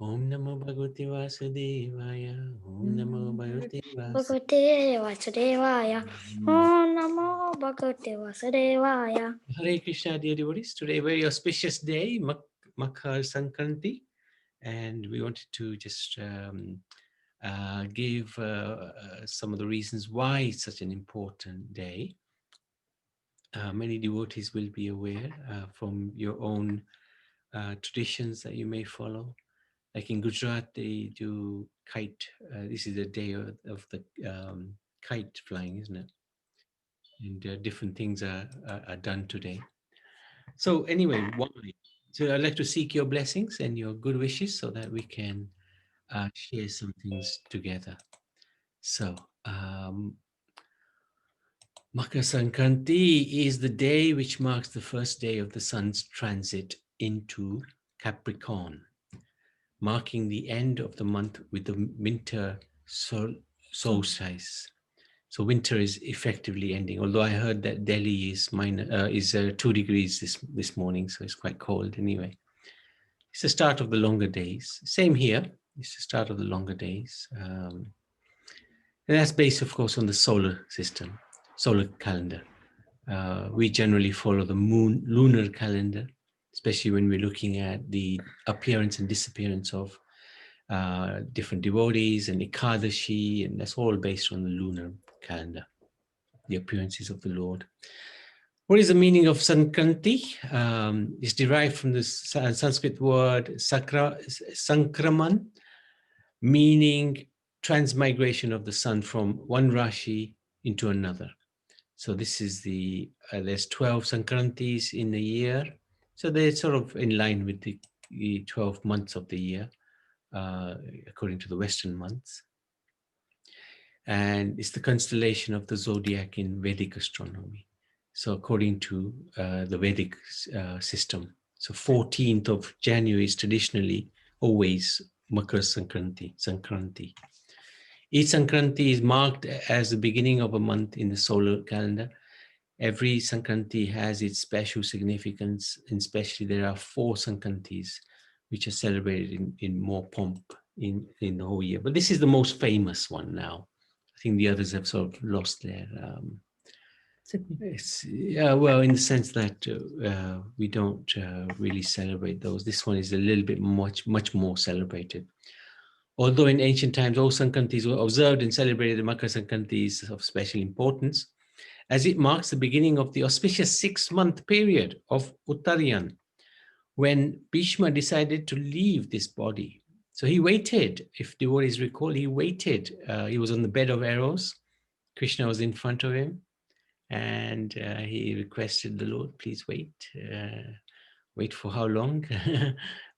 Om Namo Bhagavate Vasudevaya. Om Namo Bhagavate Bhagavate Vasudevaya. Om Namo Bhagavate Vasudevaya. Hare Krishna, dear devotees. Today, a very auspicious day, Makar Sankranti, and we wanted to just give some of the reasons why it's such an important day. Many devotees will be aware from your own traditions that you may follow. Like in Gujarat, they do kite. This is the day of the kite flying, isn't it? And different things are done today. So anyway, why? So I'd like to seek your blessings and your good wishes so that we can share some things together. So Makar Sankranti is the day which marks the first day of the sun's transit into Capricorn, marking the end of the month with the winter solstice. So winter is effectively ending. Although I heard that Delhi is 2 degrees this morning, so it's quite cold anyway. It's the start of the longer days. Same here. It's the start of the longer days. And that's based, of course, on the solar system, solar calendar. We generally follow the lunar calendar, especially when we're looking at the appearance and disappearance of different devotees and Ekadashi, and that's all based on the lunar calendar, the appearances of the Lord. What is the meaning of Sankranti? It's derived from the Sanskrit word Sankraman, meaning transmigration of the sun from one Rashi into another. So this is there's 12 Sankrantis in a year. So they're sort of in line with the 12 months of the year, according to the Western months. And it's the constellation of the zodiac in Vedic astronomy. So according to the Vedic system, so 14th of January is traditionally always Makar Sankranti. Each Sankranti is marked as the beginning of a month in the solar calendar. Every Sankranti has its special significance, and especially there are 4 Sankrantis which are celebrated in more pomp in the whole year. But this is the most famous one now. I think the others have sort of lost their... well, in the sense that we don't really celebrate those. This one is a little bit much more celebrated. Although in ancient times, all Sankrantis were observed and celebrated, the Makar Sankranti is of special importance, as it marks the beginning of the auspicious 6-month period of Uttarayan, when Bhishma decided to leave this body. So he waited, if devotees recall, he waited. He was on the bed of arrows. Krishna was in front of him. And he requested the Lord, please wait. Wait for how long?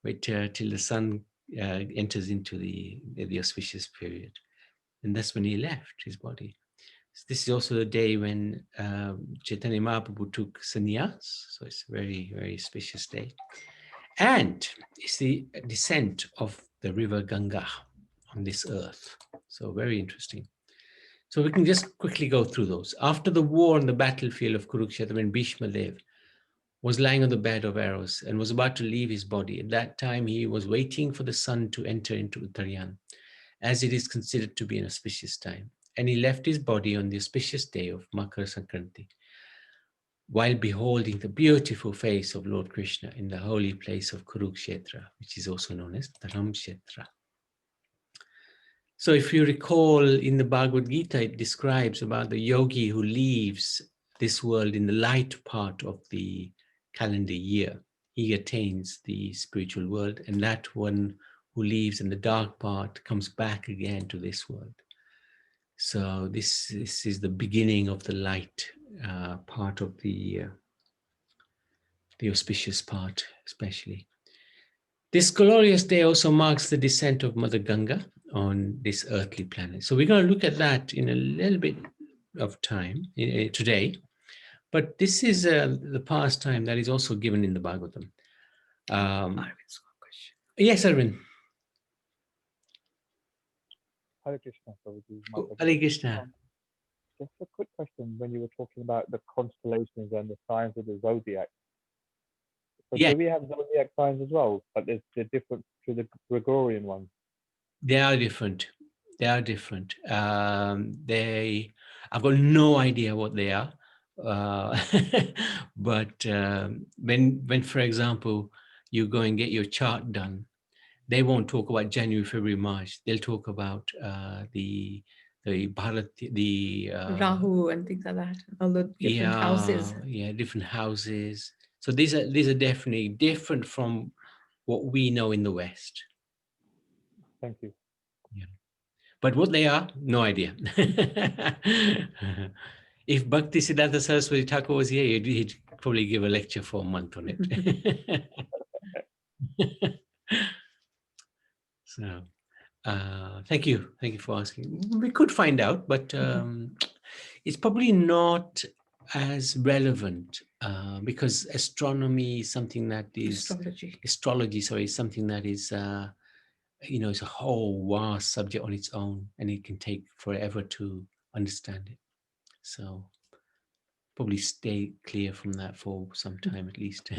Wait till the sun enters into the auspicious period. And that's when he left his body. So this is also the day when Chaitanya Mahaprabhu took Sannyas. So it's a very, very auspicious day. And it's the descent of the river Ganga on this earth. So very interesting. So we can just quickly go through those. After the war on the battlefield of Kurukshetra, when Bhishma Dev was lying on the bed of arrows and was about to leave his body, at that time he was waiting for the sun to enter into Uttarayan, as it is considered to be an auspicious time. And he left his body on the auspicious day of Makar Sankranti, while beholding the beautiful face of Lord Krishna in the holy place of Kurukshetra, which is also known as Dharamkshetra. So if you recall, in the Bhagavad Gita, it describes about the yogi who leaves this world in the light part of the calendar year. He attains the spiritual world, and that one who leaves in the dark part comes back again to this world. So this is the beginning of the light part of the auspicious part, especially. This glorious day also marks the descent of Mother Ganga on this earthly planet. So we're going to look at that in a little bit of time today. But this is the pastime that is also given in the Bhagavatam. Yes, Arvind. Hare Krishna. Hare Krishna. Just a quick question when you were talking about the constellations and the signs of the zodiac. So Yeah. do we have zodiac signs as well? But there's the different to the Gregorian ones? They are different. They are different. I've got no idea what they are. But when, for example, you go and get your chart done, they won't talk about January, February, March. They'll talk about the Bharat, the Rahu and things like that. All the different houses. Yeah, different houses. So these are definitely different from what we know in the West. Thank you. Yeah. But what they are, no idea. If Bhakti Siddhanta Saraswati Thakur was here, he'd probably give a lecture for a month on it. So, thank you for asking. We could find out, but it's probably not as relevant because astronomy is something that is astrology. Sorry, is something that is it's a whole vast subject on its own, and it can take forever to understand it. So probably stay clear from that for some time at least.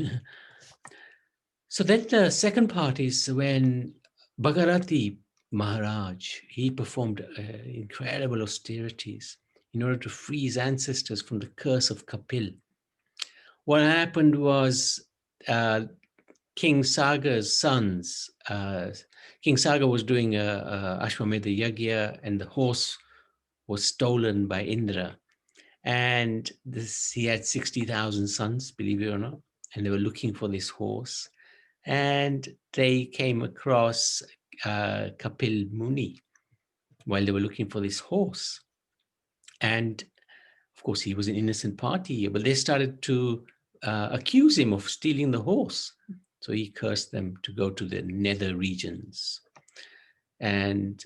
So then the second part is when Bhagarathi Maharaj, he performed incredible austerities in order to free his ancestors from the curse of Kapil. What happened was King Saga's sons, King Saga was doing a Ashwamedha Yagya, and the horse was stolen by Indra. And he had 60,000 sons, believe it or not, and they were looking for this horse. And they came across Kapil Muni while they were looking for this horse. And of course, he was an innocent party, but they started to accuse him of stealing the horse. So he cursed them to go to the nether regions. And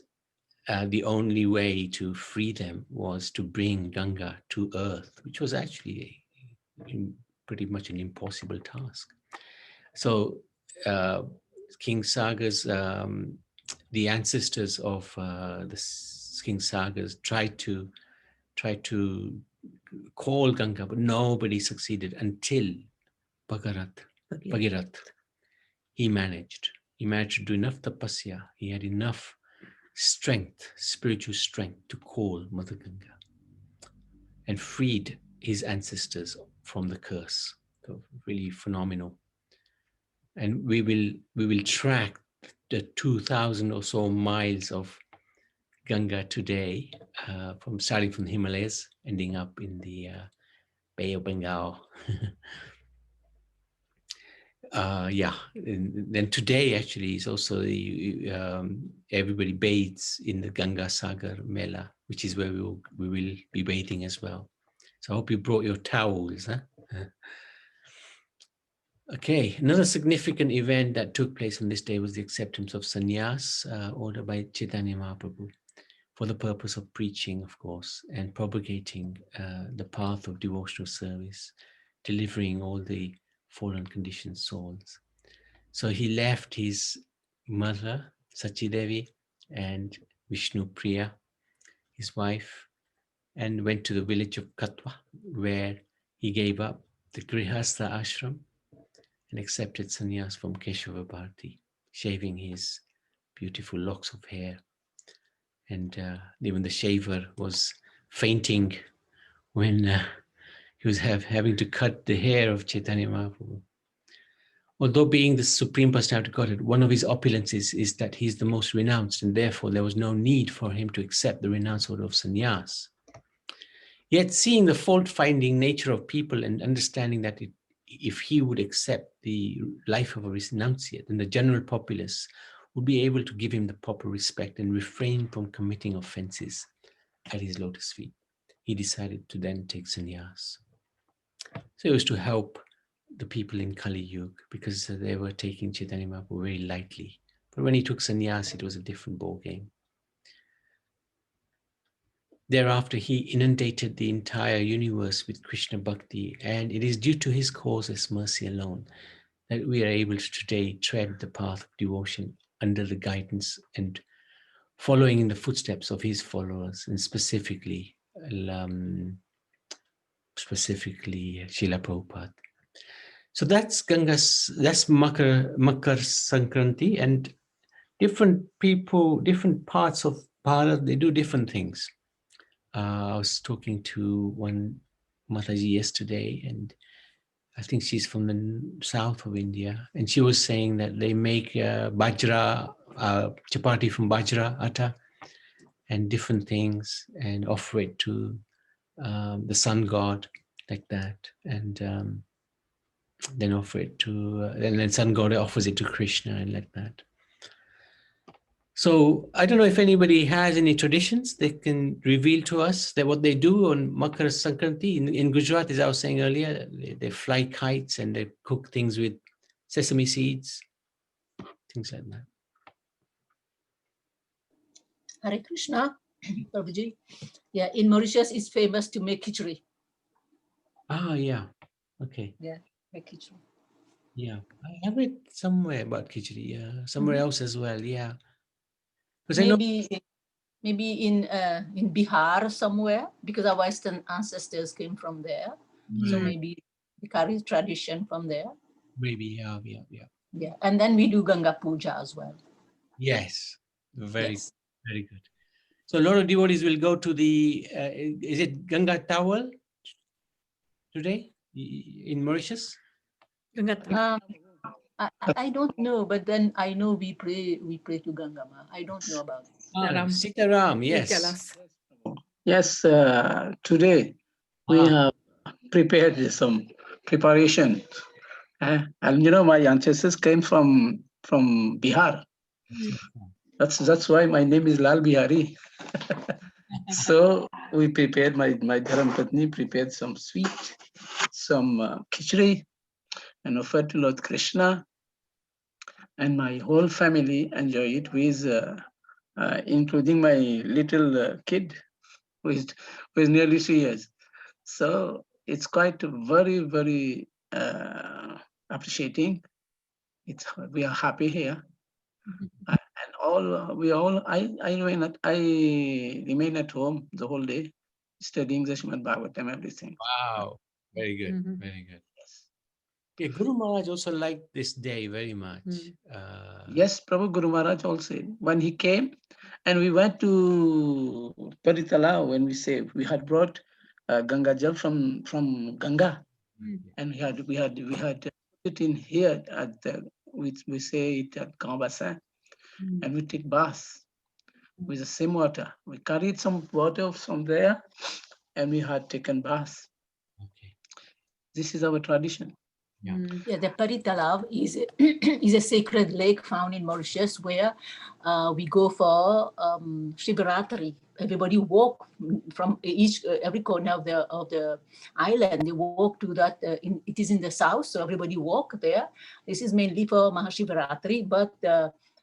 the only way to free them was to bring Ganga to earth, which was actually pretty much an impossible task. So King Saga's, the ancestors of the King Sagas tried to call Ganga, but nobody succeeded until Bhagirath. He managed to do enough tapasya. He had enough strength, spiritual strength, to call Mother Ganga and freed his ancestors from the curse. So really phenomenal. And we will track the 2,000 or so miles of Ganga today, starting from the Himalayas, ending up in the Bay of Bengal. And then today actually is also everybody bathes in the Ganga Sagar Mela, which is where we will be bathing as well. So I hope you brought your towels. Huh? Okay, another significant event that took place on this day was the acceptance of Sannyas ordered by Chaitanya Mahaprabhu for the purpose of preaching, of course, and propagating the path of devotional service, delivering all the fallen conditioned souls. So he left his mother, Sachidevi, and Vishnu Priya, his wife, and went to the village of Katwa, where he gave up the Grihastha ashram and accepted sannyas from Keshava Bharati, shaving his beautiful locks of hair. And even the shaver was fainting when he was having to cut the hair of Chaitanya Mahaprabhu. Although being the Supreme Personality of Godhead, one of his opulences is that he's the most renounced, and therefore there was no need for him to accept the renounced order of sannyas. Yet seeing the fault-finding nature of people and understanding that if he would accept the life of a renunciate, then the general populace would be able to give him the proper respect and refrain from committing offenses at his lotus feet. He decided to then take sannyas. So it was to help the people in Kali Yuga because they were taking Chaitanya Mahaprabhu very lightly. But when he took sannyas, it was a different ballgame. Thereafter, he inundated the entire universe with Krishna Bhakti, and it is due to his causeless mercy alone that we are able to today tread the path of devotion under the guidance and following in the footsteps of his followers, and specifically Srila Prabhupada. So that's Makar Sankranti, and different people, different parts of Bharat, they do different things. I was talking to one Mataji yesterday, and I think she's from the south of India, and she was saying that they make bajra, chapati from bajra atta, and different things, and offer it to the sun god, like that, and then offer it to, and then sun god offers it to Krishna, and like that. So I don't know if anybody has any traditions they can reveal to us that what they do on Makar Sankranti in Gujarat, as I was saying earlier, they fly kites and they cook things with sesame seeds, things like that. Hare Krishna, Prabhuji. Yeah, in Mauritius, it's famous to make khichdi. Ah, yeah. Okay. Yeah, make khichdi. Yeah. I have it somewhere about khichdi. Yeah. Somewhere else as well. Yeah. Because I know. Maybe in Bihar somewhere, because our Western ancestors came from there. So maybe we carry tradition from there. Maybe, yeah. Yeah, and then we do Ganga Puja as well. Yes. Very good. So a lot of devotees will go to the, is it Ganga towel today in Mauritius? I don't know, but then I know we pray to Ganga Ma. I don't know about it. Sitaram, yes. Yes, today we have prepared some preparation. And you know, my ancestors came from Bihar. That's why my name is Lal Bihari. So we prepared, my Dharam Patni prepared some sweet, some khichdi, and offered to Lord Krishna. And my whole family enjoy it, with including my little kid, who is nearly 3 years. So it's quite very, very appreciating. We are happy here, and I remain at home the whole day, studying the Srimad Bhagavatam, everything. Wow, very good, very good. Yes. Yeah, Guru Maharaj also liked this day very much. Yes, Prabhu Guru Maharaj also, when he came, and we went to Paritala, when we had brought Ganga Jal from Ganga, and we had put it in here at the, we say it at Gambasa, and we take bath with the same water. We carried some water from there, and we had taken bath. Okay. This is our tradition. Yeah, the Paritalav is is a sacred lake found in Mauritius, where we go for Shivaratri. Everybody walk from every corner of the island. They walk to that. It is in the south, so everybody walk there. This is mainly for Mahashivaratri, but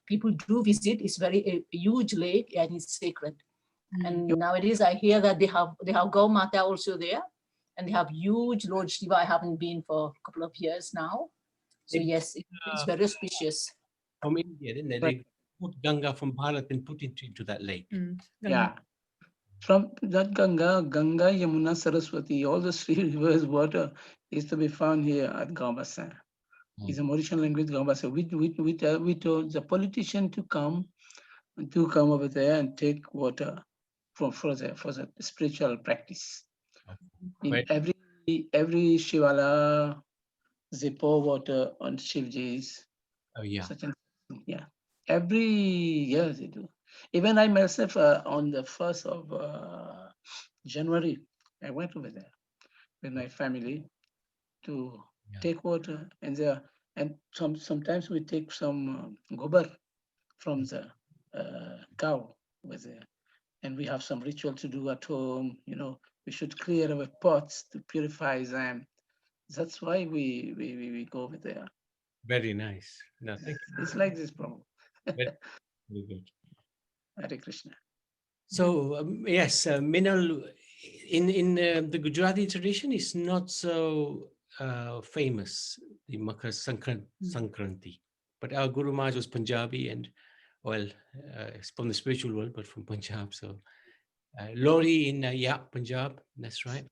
people do visit. It's a huge lake, and it's sacred. And nowadays, I hear that they have Gau Mata also there. And they have huge Lord Shiva. I haven't been for a couple of years now. So yes, it's very auspicious. From India, didn't they? They put Ganga from Bharat and put it into that lake. Yeah. From that Ganga, Yamuna, Saraswati, all the 3 rivers water is to be found here at Gambasa. It's a Mauritian language, Gambasa. We told the politician to come over there and take water for the spiritual practice. In every Shivala, they pour water on Shivjis. Oh yeah. Every year they do. Even I myself, on the 1st of January, I went over there with my family to take water, and sometimes we take some gobar from the cow over there, and we have some ritual to do at home. You know, we should clear our pots to purify them. That's why we go over there. Very nice. No, thank you. It's like this problem. Very good. Hare Krishna. So yes, Minal, in the Gujarati tradition is not so famous, the Makar Sankranti. But our Guru Maharaj was Punjabi, and it's from the spiritual world, but from Punjab. So Lori in Punjab, that's right.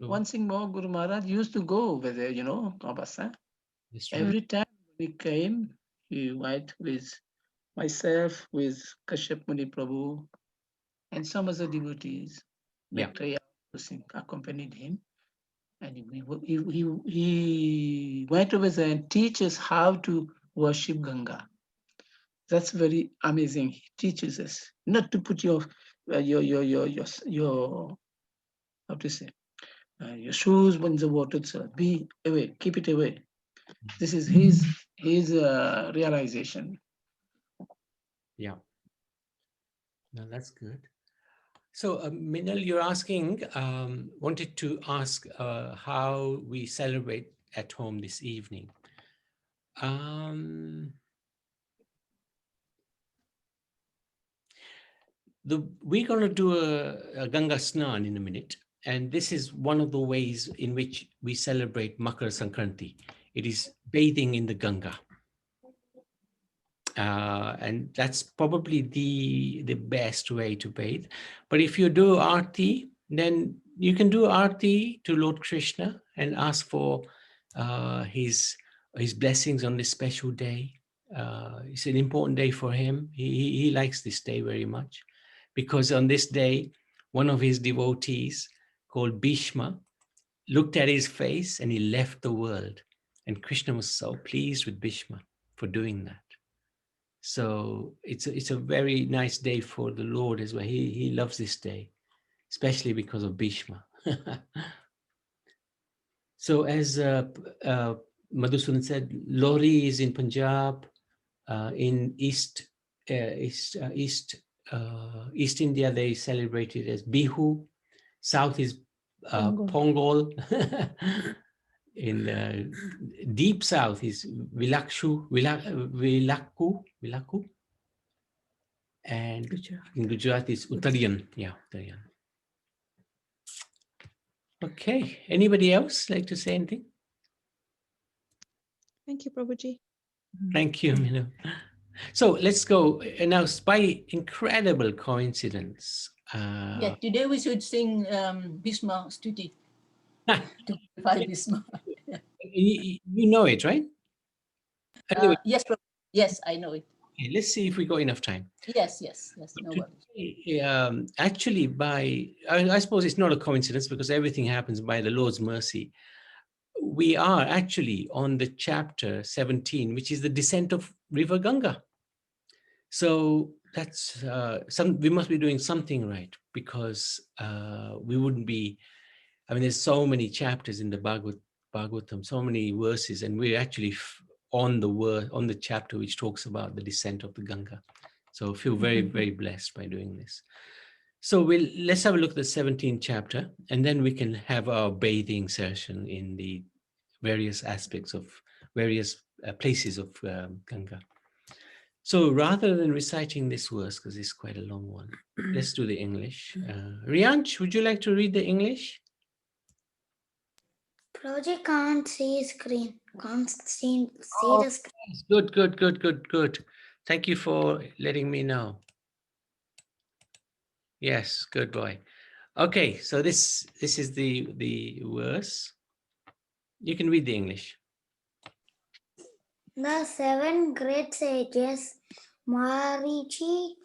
One thing more, Guru Maharaj used to go over there, you know, Gambasa. Every time we came, he went with myself with Kashyap Muni Prabhu and some other devotees, Yeah. Maitreya accompanied him. And he went over there and teaches how to worship Ganga. That's very amazing. He teaches us not to put your how to say your shoes in the water. So be away, keep it away. This is his realization. Yeah. No, that's good. So, Minal, you're asking, wanted to ask how we celebrate at home this evening. We're going to do a Ganga Snan in a minute. And this is one of the ways in which we celebrate Makar Sankranti. It is bathing in the Ganga. And that's probably the best way to bathe. But if you do Aarti, then you can do Aarti to Lord Krishna and ask for his blessings on this special day. It's an important day for him. He likes this day very much because on this day, one of his devotees called Bhishma looked at his face and he left the world. And Krishna was so pleased with Bhishma for doing that. So it's a very nice day for the Lord as well. He loves this day, especially because of Bhishma. So as Madhusudan said, Lohri is in Punjab, in East India they celebrate it as Bihu. South is Pongal. In deep south is Vilaku, and in Gujarat is Uttarayan. Yeah, Uttarayan. Okay, anybody else like to say anything? Thank you, Prabhuji. Thank you, Minu. So let's go now. By incredible coincidence, Yeah, today we should sing Bhishma Stuti to glorify Bhishma. you know it, right? Anyway, Yes, yes, I know it. okay, let's see if we got enough time. Yes, no worries. Actually, I suppose it's not a coincidence because everything happens by the Lord's mercy. We are actually on the chapter 17, which is the descent of River Ganga. So that's we must be doing something right because we wouldn't be. I mean, there's so many chapters in the Bhagavatam, so many verses, and we're actually on the chapter which talks about the descent of the Ganga. So I feel very, very blessed by doing this. So let's have a look at the 17th chapter, and then we can have our bathing session in the various aspects of various places of Ganga. So rather than reciting this verse, because it's quite a long one, let's do the English. Rianch, would you like to read the English? Project can't see screen. Can't see the screen. Good. Thank you for letting me know. Yes, good boy. Okay, so this is the verse. You can read the English. The 7 great sages, Marichi,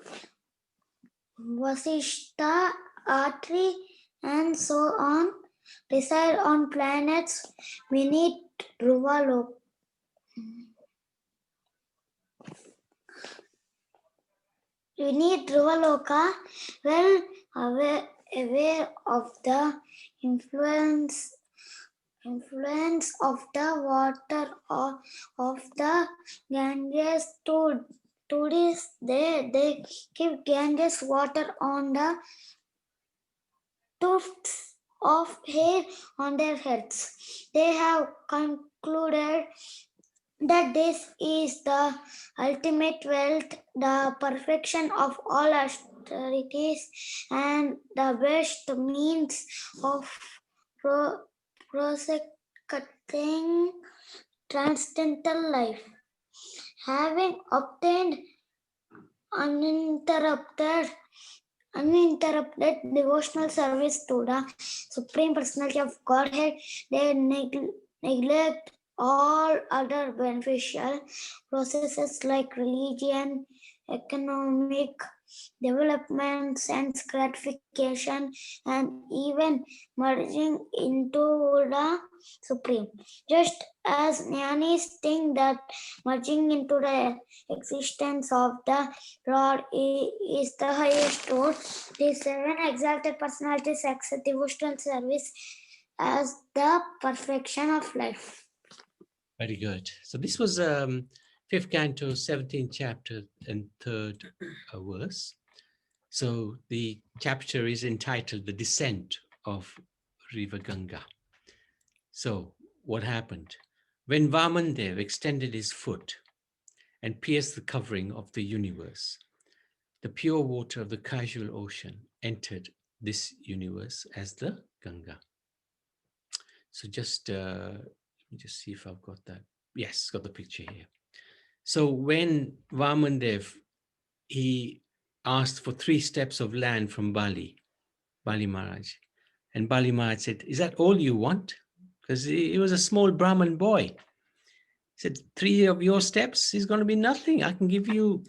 Vasishta, Atri, and so on, reside on planets beneath Druvaloka. Well aware of the influence of the water of the Ganges to this they keep Ganges water on the tufts of hair on their heads. They have concluded that this is the ultimate wealth, the perfection of all austerities, and the best means of prosecuting transcendental life. Having obtained uninterrupted devotional service to the Supreme Personality of Godhead, they neglect all other beneficial processes like religion, economic development, sense gratification, and even merging into the Supreme. Just as jnanis think that merging into the existence of the Lord is the highest truth, the seven exalted personalities accept devotional service as the perfection of life. Very good. So this was 5th Canto, 17th chapter and 3rd verse. So the chapter is entitled The Descent of River Ganga. So what happened? When Vamandev extended his foot and pierced the covering of the universe, the pure water of the casual ocean entered this universe as the Ganga. So just let me just see if I've got that. Yes, got the picture here. So when Vamandev, he asked for 3 steps of land from Bali Maharaj, and Bali Maharaj said, "Is that all you want?" Because he was a small Brahmin boy. He said, 3 of your steps is going to be nothing. I can give you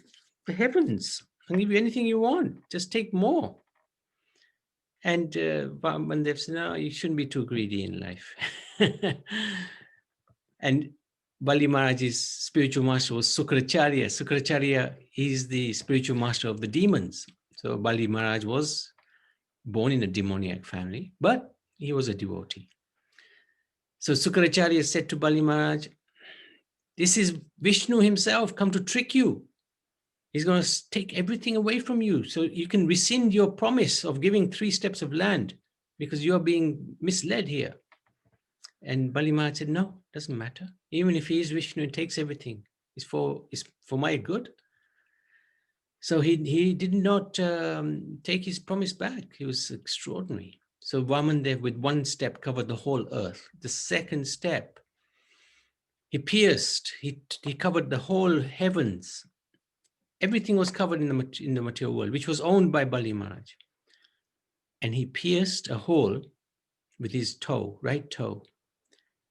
the heavens. I can give you anything you want. Just take more. And Vamandev said, "No, you shouldn't be too greedy in life." And Bali Maharaj's spiritual master was Sukracharya. Sukracharya is the spiritual master of the demons. So Bali Maharaj was born in a demoniac family, but he was a devotee. So Sukracharya said to Bali Maharaj, "This is Vishnu himself come to trick you. He's going to take everything away from you so you can rescind your promise of giving 3 steps of land because you're being misled here." And Bali Maharaj said, "No, doesn't matter. Even if he is Vishnu and takes everything, it's for my good." So he did not take his promise back. He was extraordinary. So Vamandev with 1 step covered the whole earth. The 2nd step, he pierced, he covered the whole heavens. Everything was covered in the material world, which was owned by Bali Maharaj. And he pierced a hole with his toe, right toe,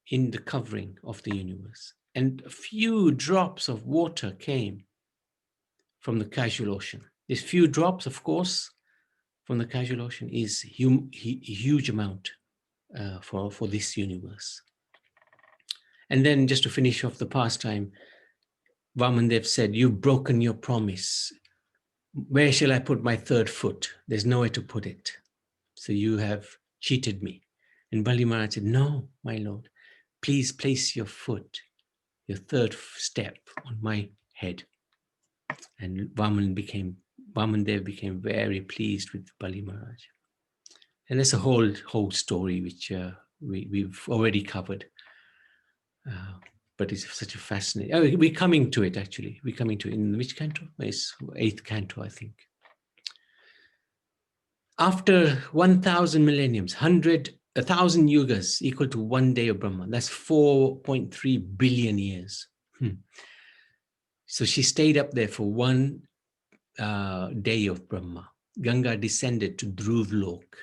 in the covering of the universe. And a few drops of water came from the casual ocean. These few drops, of course, from the casual ocean is a huge amount for this universe. And then just to finish off the pastime, Vamandev said, "You've broken your promise. Where shall I put my 3rd foot? There's nowhere to put it. So you have cheated me." And Bali Maharaj said, "No, my lord, please place your foot, your 3rd step on my head." And Vamandev became very pleased with Bali Maharaj. And there's a whole story which we've already covered. But it's such a fascinating. Oh, we're coming to it, actually. We're coming to it in which canto? It's 8th canto, I think. After 1,000 millenniums, 1,000 yugas equal to 1 day of Brahma. That's 4.3 billion years. So she stayed up there for 1 day of Brahma. Ganga descended to Dhruv Lok.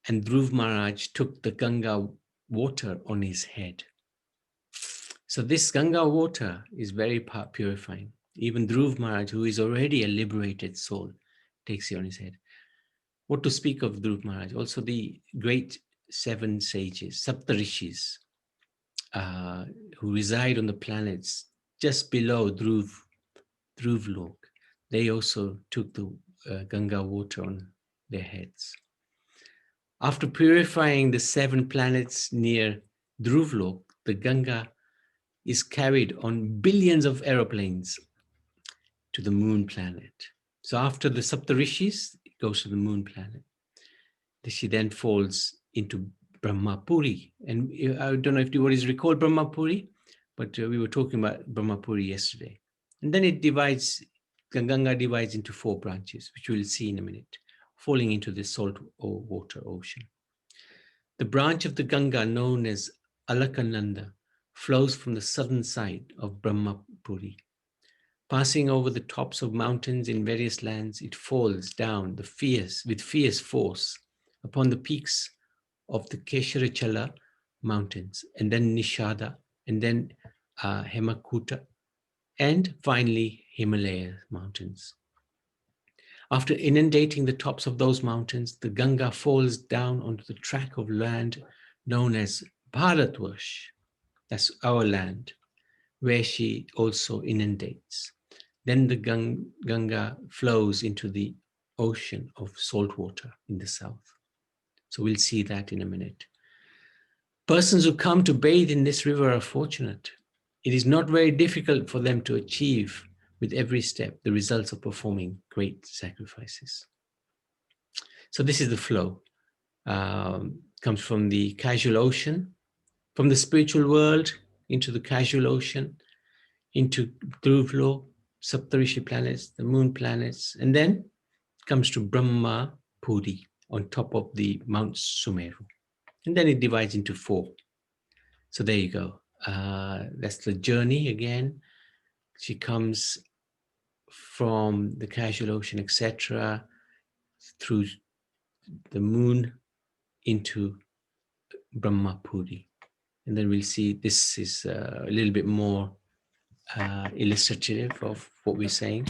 And Dhruv Maharaj took the Ganga water on his head. So this Ganga water is very purifying. Even Dhruv Maharaj, who is already a liberated soul, takes it on his head. What to speak of Dhruv Maharaj? Also the great 7 sages, Saptarishis, who reside on the planets just below Dhruv Lok. They also took the Ganga water on their heads. After purifying the 7 planets near Dhruv Lok, the Ganga is carried on billions of aeroplanes to the moon planet. So after the Saptarishis, it goes to the moon planet. She then falls into Brahmapuri. And I don't know if devotees recall Brahmapuri, but we were talking about Brahmapuri yesterday. And then it divides, Ganga divides into 4 branches, which we'll see in a minute, falling into the salt water ocean. The branch of the Ganga known as Alakananda flows from the southern side of Brahmapuri. Passing over the tops of mountains in various lands, it falls down with fierce force upon the peaks of the Kesharachala mountains, and then Nishada, and then Hemakuta, and finally Himalaya mountains. After inundating the tops of those mountains, the Ganga falls down onto the tract of land known as Bharatvarsh, that's our land, where she also inundates. Then the Ganga flows into the ocean of salt water in the south. So we'll see that in a minute. Persons who come to bathe in this river are fortunate. It is not very difficult for them to achieve with every step the results of performing great sacrifices. So this is the flow. Comes from the casual ocean, from the spiritual world into the casual ocean, into Dhruv flow, Saptarishi planets, the moon planets, and then comes to Brahma Puri on top of the Mount Sumeru. And then it divides into 4. So there you go. That's the journey again. She comes from the casual ocean, etc., through the moon into Brahma Puri. And then we'll see this is a little bit more illustrative of what we're saying.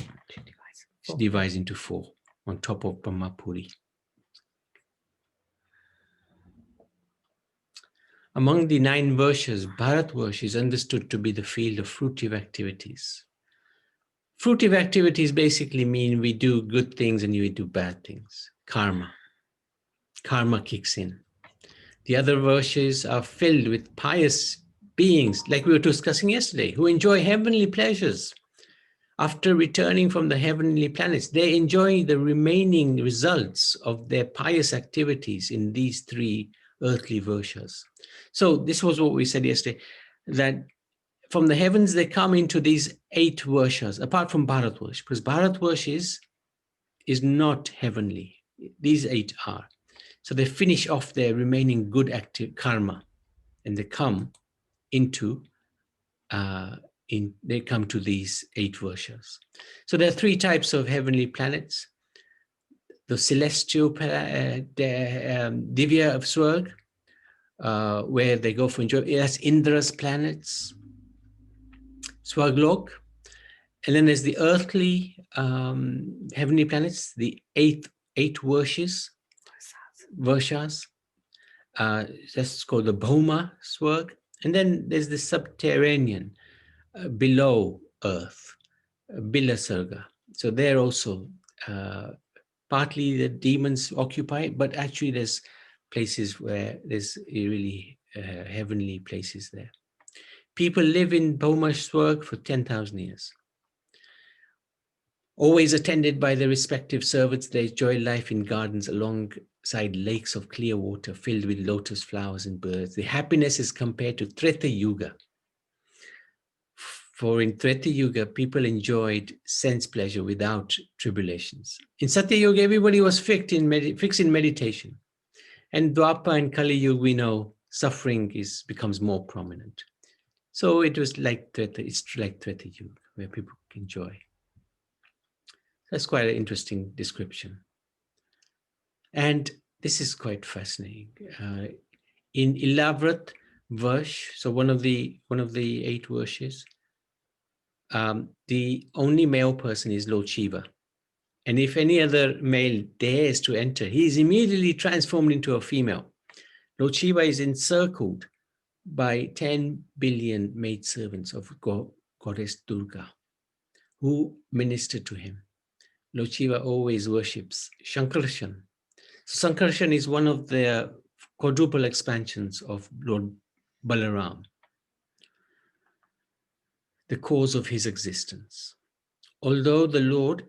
She divides into 4 on top of Brahma Puri. Among the 9 Varshas, Bharatvarsh is understood to be the field of fruitive activities. Fruitive activities basically mean we do good things and we do bad things. Karma. Karma kicks in. The other Varshas are filled with pious beings, like we were discussing yesterday, who enjoy heavenly pleasures. After returning from the heavenly planets, they enjoy the remaining results of their pious activities in these 3 earthly Varshas. So this was what we said yesterday, that from the heavens they come into these 8 Varshas, apart from Bharatvarsh, because Bharatvarsh is not heavenly. These 8 are. So they finish off their remaining good active karma, and they come into they come to these 8 Varshas. So there are 3 types of heavenly planets: the celestial Divya of Swarg, where they go for enjoyment. That's Indra's planets, Swarglok. And then there's the earthly heavenly planets, the 8 Varshas. That's called the Bhoma Swarg. And then there's the subterranean, below earth, Bila Sarga. So there also partly the demons occupy, but actually there's places where there's really heavenly places there. People live in Bhoma Swarg for 10,000 years. Always attended by their respective servants, they enjoy life in gardens alongside lakes of clear water filled with lotus flowers and birds. The happiness is compared to Treta Yuga. For in Treta Yuga, people enjoyed sense pleasure without tribulations. In Satya Yuga, everybody was fixed in meditation. And Dwapa and Kali Yuga, we know suffering becomes more prominent. So it was like Treta, it's like Treta Yuga, where people enjoy. That's quite an interesting description. And this is quite fascinating. In Ilavrat Varsh, so one of the 8 Varshas, the only male person is Lord Shiva. And if any other male dares to enter, he is immediately transformed into a female. Lord Shiva is encircled by 10 billion maidservants of Goddess Durga, who minister to him. Lord Shiva always worships Shankarshan. So Sankarshan is one of the quadruple expansions of Lord Balaram, the cause of his existence. Although the Lord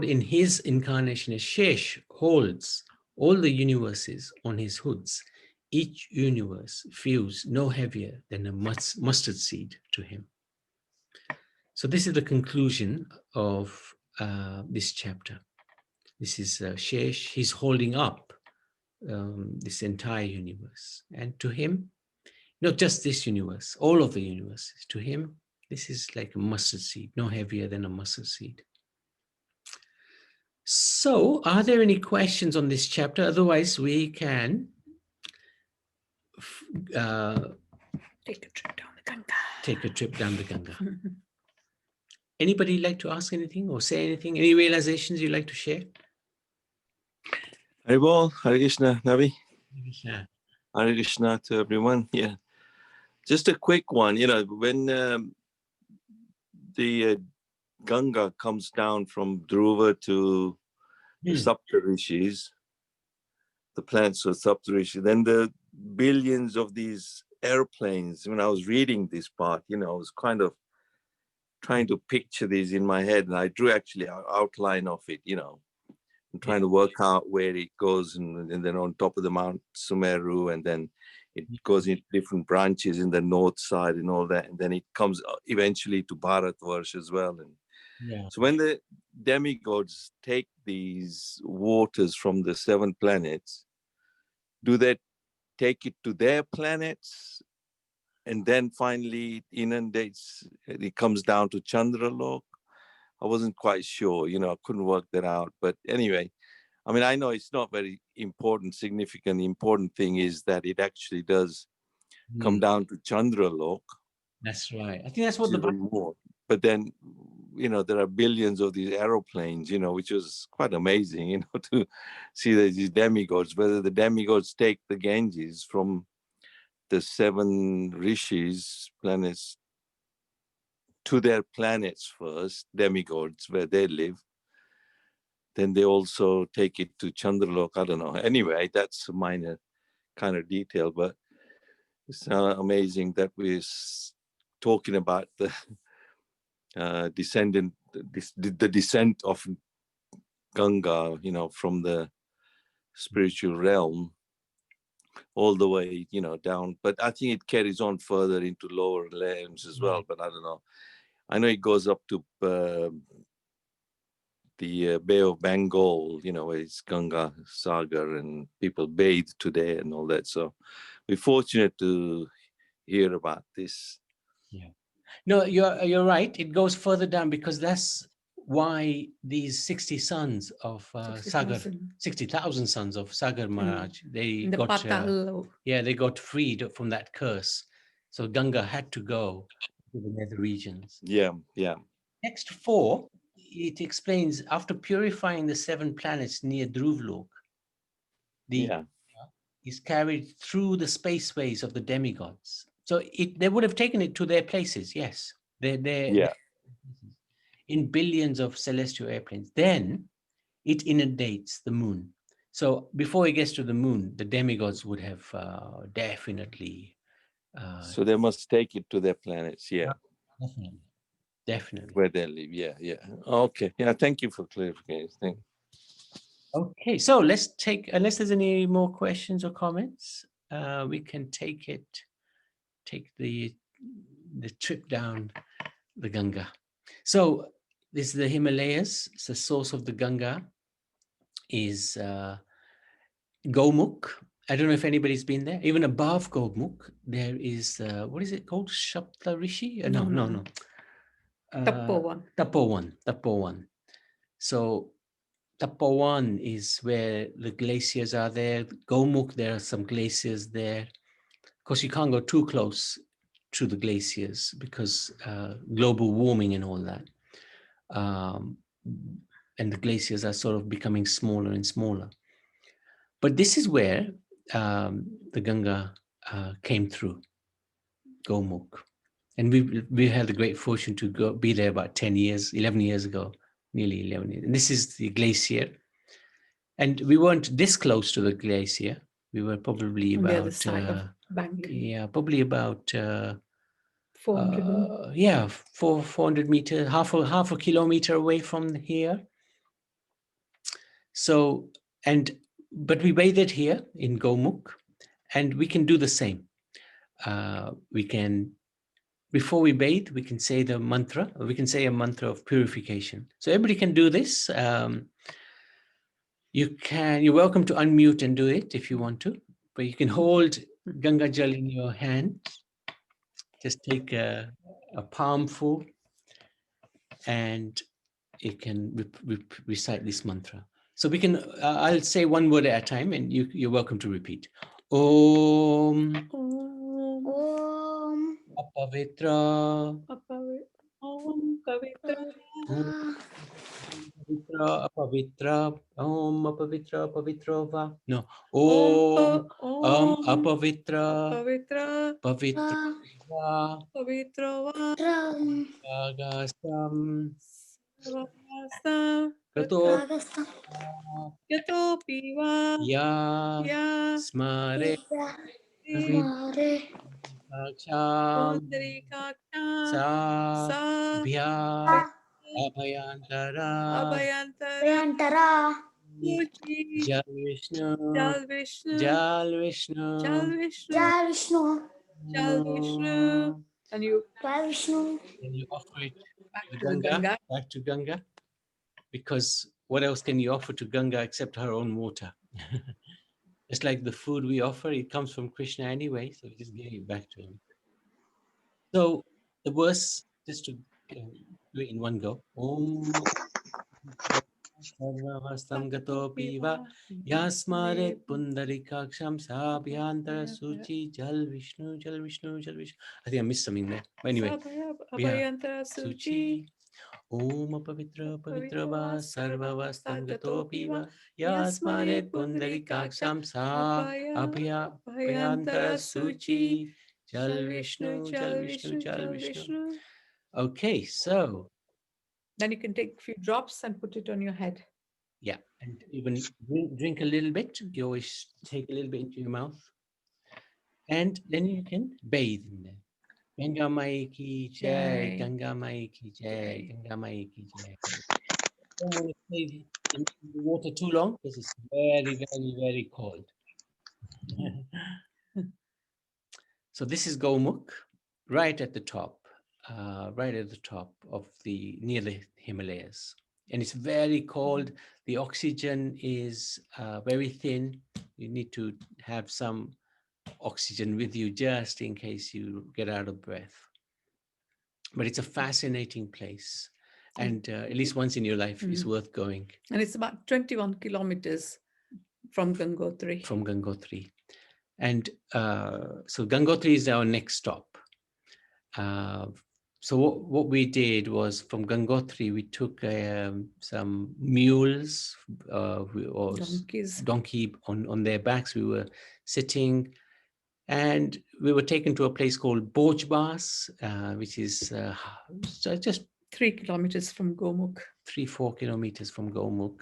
in his incarnation as Shesh holds all the universes on his hoods, each universe feels no heavier than a mustard seed to him. So this is the conclusion of this chapter. This is Shesh. He's holding up this entire universe. And to him, not just this universe, all of the universes, to him, this is like a mustard seed, no heavier than a mustard seed. So are there any questions on this chapter? Otherwise, we can take a trip down the take a trip down the Ganga. Anybody like to ask anything or say anything? Any realizations you'd like to share? Haribol, Hare Krishna, Navi. Yeah. Hare Krishna to everyone. Yeah, just a quick one. When the Ganga comes down from Dhruva to the Saptarishis, the planets of Saptarishi, then the billions of these airplanes. When I was reading this part, I was kind of trying to picture these in my head, and I drew actually an outline of it, and trying to work out where it goes, and then on top of the Mount Sumeru, and then it goes into different branches in the north side and all that, and then it comes eventually to Bharatvarsh as well. And so when the demigods take these waters from the 7 planets, do they take it to their planets, and then finally it inundates, it comes down to Chandralok? I wasn't quite sure, I couldn't work that out. But anyway, I know it's not very important, significant. The important thing is that it actually does come down to Chandralok. That's right. I think that's what the more. But then, there are billions of these aeroplanes, which was quite amazing, to see these demigods, whether the demigods take the Ganges from the 7 rishis, planets, to their planets first, demigods, where they live. Then they also take it to Chandralok. I don't know. Anyway, that's a minor kind of detail, but it's amazing that we're talking about the the descent of Ganga, from the spiritual realm all the way, down. But I think it carries on further into lower realms as well. But I don't know. I know it goes up to the Bay of Bengal, where it's Ganga Sagar and people bathe today and all that. So we're fortunate to hear about this. Yeah. No, you're right. It goes further down because that's why these 60 sons of Sagar, 60,000 sons of Sagar Maharaj, they got freed from that curse. So Ganga had to go to the nether regions. Yeah. Next 4, it explains after purifying the 7 planets near Dhruvlok, is carried through the spaceways of the demigods. So they would have taken it to their places, yes. They're in billions of celestial airplanes. Then it inundates the moon. So before it gets to the moon, the demigods would have definitely. So they must take it to their planets, Definitely. Where they live, yeah. Okay, thank you for clarification. Okay, so let's take, unless there's any more questions or comments, we can take the trip down the Ganga. So this is the Himalayas. It's the source of the Ganga is Gomukh. I don't know if anybody's been there. Even above Gomukh, there is, what is it called? Saptarishi? No. Tapovan. So Tapovan is where the glaciers are there. Gomukh, there are some glaciers there. Of course, you can't go too close to the glaciers because global warming and all that. And the glaciers are sort of becoming smaller and smaller. But this is where the Ganga came through, Gomukh. And we had the great fortune to be there about 11 years ago, nearly 11 years. And this is the glacier. And we weren't this close to the glacier. We were probably about, on the other side of Bangalore. Yeah, probably about 400. 400 meters, half a kilometer away from here. So, but we bathed here in Gomukh, and we can do the same. We can, before we bathe, we can say the mantra, or we can say a mantra of purification. So everybody can do this. You're welcome to unmute and do it if you want to, but you can hold Ganga Jal in your hand. Just take a palmful and you can recite this mantra. So we can, I'll say one word at a time and you're welcome to repeat. Om. Om. Apa Apavitra. Om Pavitra. Apavitra, apavitra, om apavitra, apavitra. No, om apavitra, Pavitra. pavitra, Pavitra. agasam, Sarvasa. gato, Yato piva. ya, Ya. smare, aksham, Pundrikakta. sa, Sa. bhya, abhayantara, Abhayantara. Suchi. Jal Vishnu, Jal Vishnu. Jal Vishnu, Jal Vishnu. Jai Vishnu. Jal Vishnu. And you Jai Vishnu. Then you offer it back to to the Ganga, Ganga. back to Ganga, because what else can you offer to Ganga except her own water? Just like the food we offer, it comes from Krishna anyway, so we just give it back to him. So the verse, just to do it in one go. Om Sarvavastam Gato Piva Yasmare Pundarikaksham Sabhyantara Suchi Jal Vishnu, Jal Vishnu, Jal Vishnu. I think I missed something there. But anyway, Abhayantara Suchi. Om Pavitra Pavitra Va Sarvavastam Gato Piva Yasmare Pundarikaksham Sabhyantara Suchi Jal Vishnu, Jal Vishnu, Jal Vishnu. Okay, so Then you can take a few drops and put it on your head. yeah, and even drink a little bit. You always take a little bit into your mouth, and then you can bathe in there. Ganga Mai ki jai, Jai. Ganga Mai ki jai, Jai. Ganga Mai ki jai. Don't want to stay in the water too long because it's very, very, very cold. So this is Gomukh, right at the top of near the Himalayas. And it's very cold. The oxygen is very thin. You need to have some oxygen with you just in case you get out of breath. But it's a fascinating place. And at least once in your life, it's worth going. And it's about 21 kilometers from Gangotri. From Gangotri. And so Gangotri is our next stop. So what we did was from Gangotri, we took some mules or donkey on their backs. We were sitting and we were taken to a place called Bojbas, which is just 3 kilometers from Gomukh. 3-4 kilometers from Gomukh.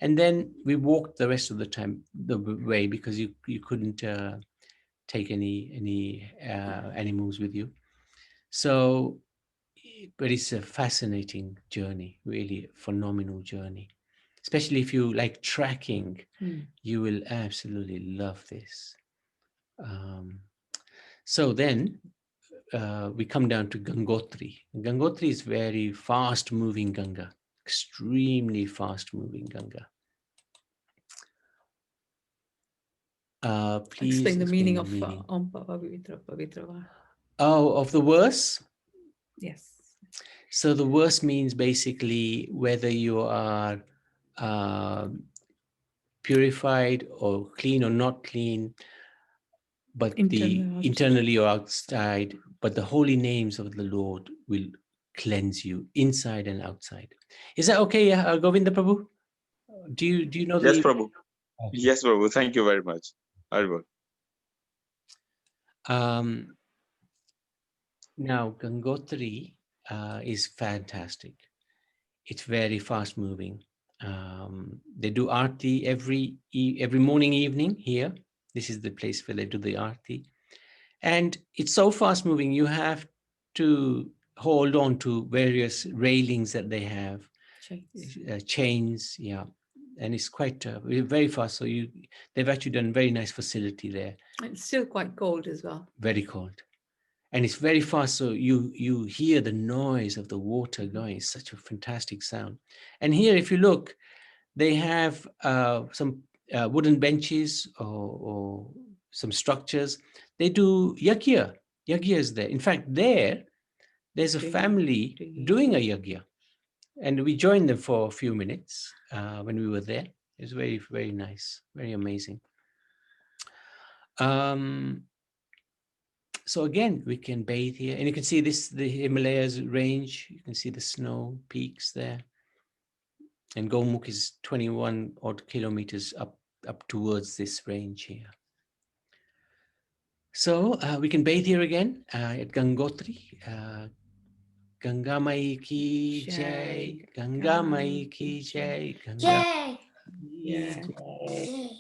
And then we walked the rest of the way because you couldn't take any animals with you. So, but it's a fascinating journey, really phenomenal journey. Especially if you like trekking, you will absolutely love this. So then we come down to Gangotri. Gangotri is very fast-moving Ganga, extremely fast-moving Ganga. Please explain the meaning of meaning. Om Pavitra Pavitra. Oh, of the verse? Yes. So the verse means basically whether you are purified or clean or not clean, but internally or outside, but the holy names of the Lord will cleanse you inside and outside. Is that okay, Govinda Prabhu? Do you know? Yes, Prabhu. Okay. Yes, Prabhu. Thank you very much. I will. Now Gangotri is fantastic. It's very fast moving. They do Aarti every morning, evening here. This is the place where they do the Aarti. And it's so fast moving, you have to hold on to various railings that they have. Chains, yeah. And it's quite very fast. So they've actually done a very nice facility there. It's still quite cold as well. Very cold. And it's very fast, so you hear the noise of the water going. It's such a fantastic sound. And here, if you look, they have some wooden benches or some structures. They do yagya. Yagya is there. In fact, there's a family doing a yagya. And we joined them for a few minutes when we were there. It was very, very nice, very amazing. So again, we can bathe here, and you can see this, the Himalayas range. You can see the snow peaks there. And Gomukh is 21 odd kilometers up towards this range here. So we can bathe here again at Gangotri. Ganga Mai ki jai, Ganga Mai ki jai, Ganga Jai. ki jai. Jai.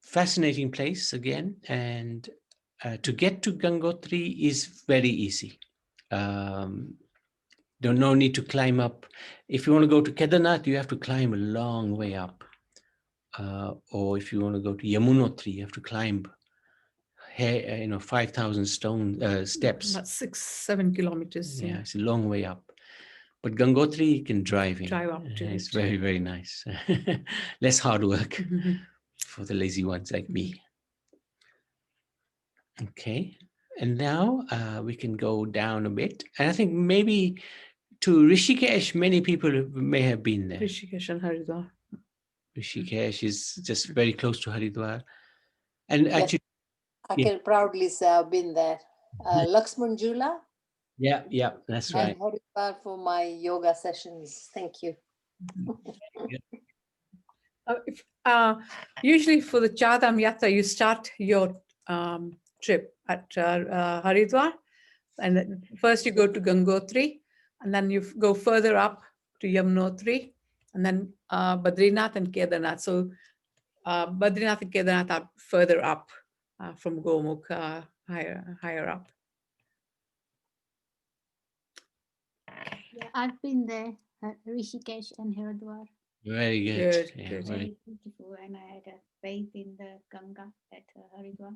Fascinating place again, and to get to Gangotri is very easy. No need to climb up. If you want to go to Kedarnath, you have to climb a long way up. Or if you want to go to Yamunotri, you have to climb 5,000 steps. About 6-7 kilometers. Yeah, it's a long way up. But Gangotri, you can drive in. Drive up to It's it. very, very nice. Less hard work for the lazy ones like me. Okay, and now we can go down a bit. And I think maybe to Rishikesh, many people may have been there. Rishikesh and Haridwar. Rishikesh is just very close to Haridwar. And Yes, actually, I yeah. can proudly say I've been there. Laxman Jula Yeah, that's right. and Haridwar for my yoga sessions. Thank you. Usually for the Chardham Yatra, you start your trip at Haridwar, and then first you go to Gangotri, and then you go further up to Yamunotri, and then Badrinath and Kedarnath. So Badrinath and Kedarnath are further up from Gomukh, higher up. Yeah, I've been there, Rishikesh and Haridwar. Very good. Good. Very beautiful, and I had a bathe in the Ganga at Haridwar.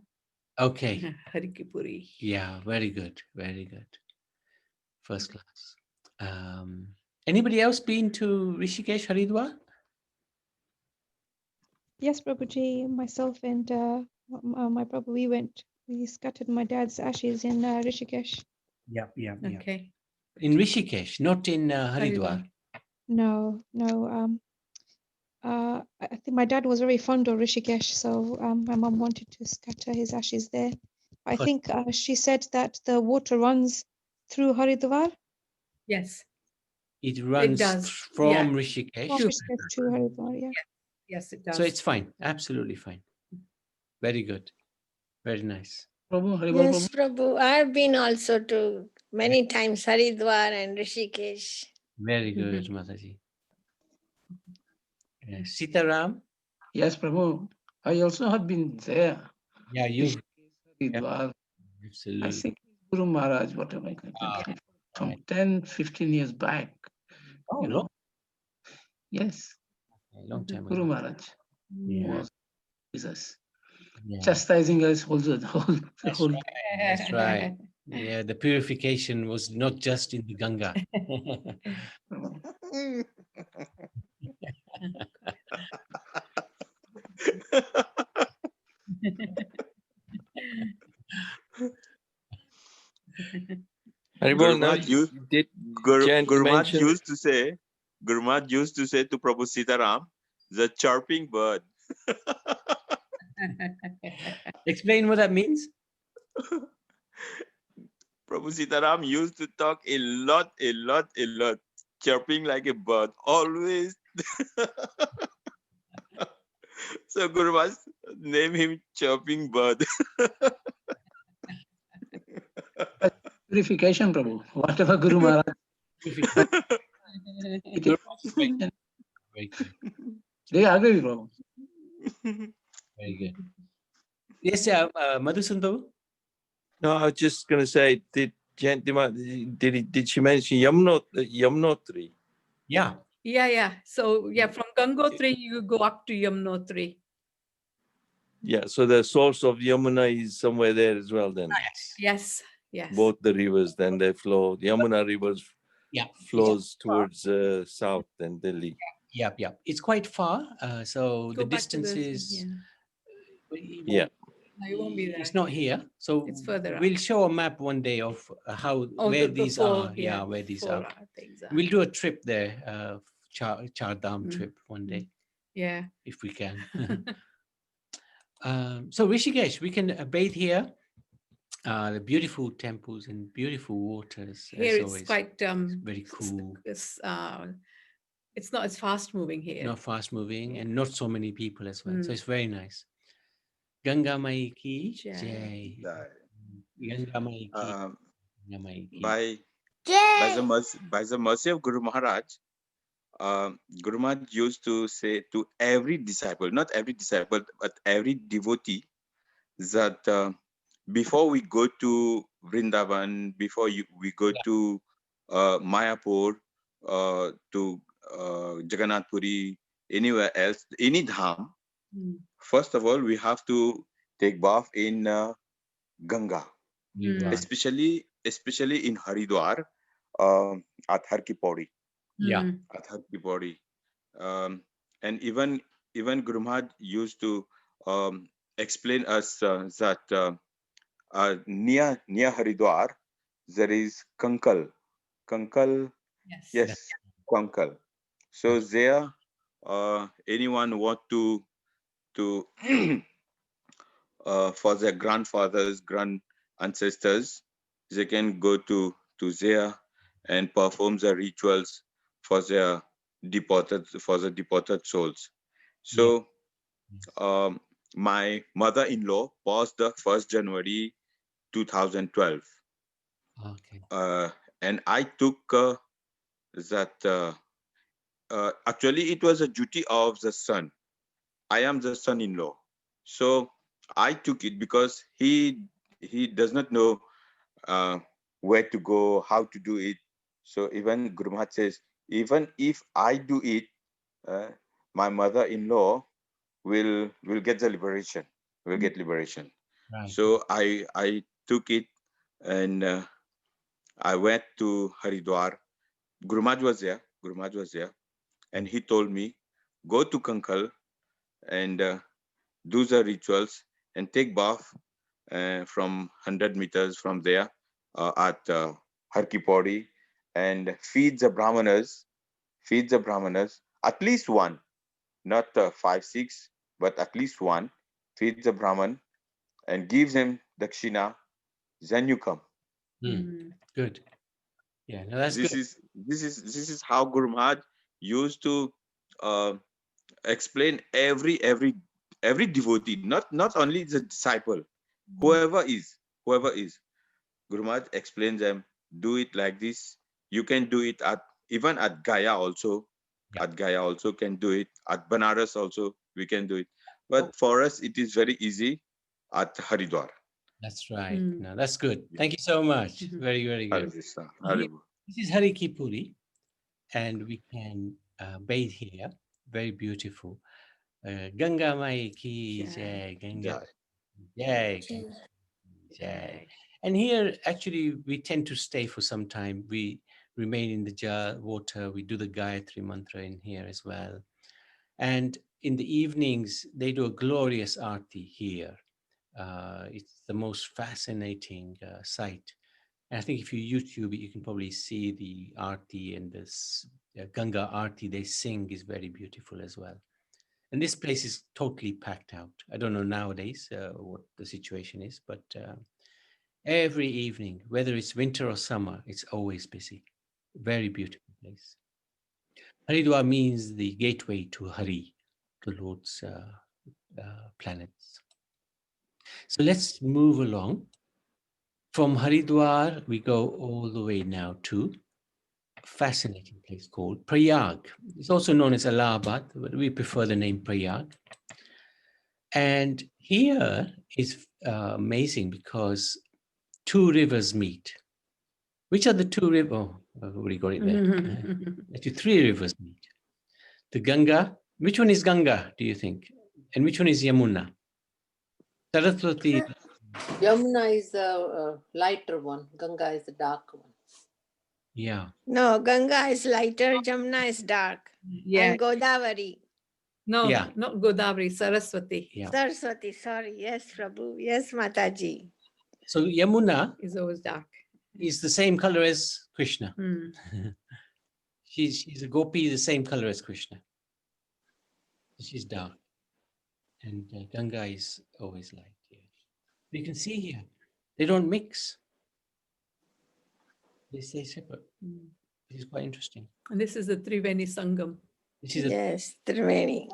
Okay. Harikipuri. Yeah, very good. First class. Anybody else been to Rishikesh, Haridwar? Yes, Prabhuji, myself and my Prabhu, we scattered my dad's ashes in Rishikesh. Yeah. Okay. In Rishikesh, not in Haridwar. No. I think my dad was very fond of Rishikesh, so my mom wanted to scatter his ashes there. I think she said that the water runs through Haridwar. Yes. It runs does. from Rishikesh. From Rishikesh to Haridwar, yeah. Yes, it does. So it's fine. Absolutely fine. Very good. Very nice. Prabhu, Haribol Yes, Prabhu. I've been also to many times Haridwar and Rishikesh. Very good, Mataji. Sitaram? Yes, Prabhu. I also have been there. Yeah, you. Haridwar. Absolutely. I think Guru Maharaj, whatever, from 10, 15 years back. Oh, you know. Yes. A long time Guru ago. Maharaj Yeah. was Jesus. Yeah. Chastising us also the whole. That's right. Yeah, the purification was not just in the Ganga. Haribol, now Gurmat used, did Gurmat used to say, Gurmat used to say to Prabhu Sitaram, the chirping bird. Explain what that means. Prabhu Sitaram used to talk a lot, chirping like a bird, always. So Gurmat named him Chirping Bird. Purification, Prabhu. Whatever Guru Maharaj. Very good. They agree, Prabhu. Very good. Yes, Madhusandav? No, I was just going to say, did she mention Yamunotri? Yeah. Yeah. So from Gangotri you go up to Yamunotri. Yeah, so the source of Yamuna is somewhere there as well then. Yes. Both the rivers, then they flow. The Yamuna rivers flows towards south and Delhi. Yeah. It's quite far. So Go the back to distance the- is... Yeah. No, you won't be there. It's not here. So It's further up. we'll show a map one day of where these are. Yeah, Where these four are. things are. We'll do a trip there, Char Dham trip one day. Yeah. If we can. So Rishikesh, we can bathe here. The beautiful temples and beautiful waters. Here as it's always. quite Very cool. It's not as fast moving here. Not fast moving, Yeah. and not so many people as well. So Mm. it's very nice. Ganga Mai ki Jai. jai. Ganga Mai ki. Um, Ganga Mai ki. by Jai. the mercy of Guru Maharaj, Guru Maharaj used to say to every disciple, not every disciple, but every devotee, that before we go to Vrindavan, before we go to Mayapur, to Jagannath Puri, anywhere else, any dham, first of all, we have to take bath in Ganga, especially in Haridwar, at Har Ki Pauri. Yeah. At Har Ki Pauri. And even Guru Maharaj used to explain us that near Haridwar there is Kankal. Yes, Kankal. So there, anyone want to for their grandfathers, grand ancestors, they can go to there and perform the rituals for their departed souls. So my mother-in-law passed the 1st January 2012. Okay. And I took that. Actually, it was a duty of the son. I am the son-in-law, so I took it because he does not know where to go, how to do it. So even Guru Maharaj says, even if I do it, my mother-in-law will get the liberation. Will get liberation. Right. So I took it, and I went to Haridwar. Guru Maharaj was there. And he told me, go to Kankal and do the rituals and take bath from 100 meters from there at Har Ki Pauri, and feed the brahmanas, at least one, not 5, 6, but at least one. Feed the brahman and gives him dakshina, then you come. Good. Yeah, no, that's This good. is how Guru Maharaj used to explain every devotee, not only the disciple, whoever is. Guru Maharaj explains them, do it like this. You can do it even at Gaya also. Yeah. At Gaya also can do it. At Banaras also we can do it. But for us, it is very easy at Haridwar. That's right. No, that's good. Thank you so much. Very, very Hare good. Krishna. Here- This is Hari Ki Puri, and we can bathe here. Very beautiful. Ganga Mai ki jai, Ganga jai, Ganga jai. And here, actually, we tend to stay for some time. We remain in the water. We do the Gayatri mantra in here as well. And in the evenings, they do a glorious arti here. It's the most fascinating sight. And I think if you YouTube it, you can probably see the arti, and this Ganga arti they sing is very beautiful as well. And this place is totally packed out. I don't know nowadays what the situation is, but every evening, whether it's winter or summer, it's always busy. Very beautiful place. Haridwar means the gateway to Hari, the Lord's planets. So let's move along. From Haridwar, we go all the way now to a fascinating place called Prayag. It's also known as Allahabad, but we prefer the name Prayag. And here is amazing because two rivers meet. Which are the two rivers? Oh, I've already got it there. Actually, three rivers meet. The Ganga. Which one is Ganga, do you think? And which one is Yamuna? Saraswati. Yamuna is the lighter one. Ganga is the dark one. Yeah. No, Ganga is lighter, Jamuna is dark. Yeah. And Godavari. No, Yeah. not Godavari, Saraswati. Yeah. Saraswati, sorry. Yes, Prabhu. Yes, Mataji. So Yamuna Is always dark. is the same color as Krishna. She's a gopi, the same color as Krishna. She's dark. And Ganga is always light. Yeah. You can see here, they don't mix. They stay separate. This is quite interesting. And this is the Triveni Sangam. This is Yes, Triveni.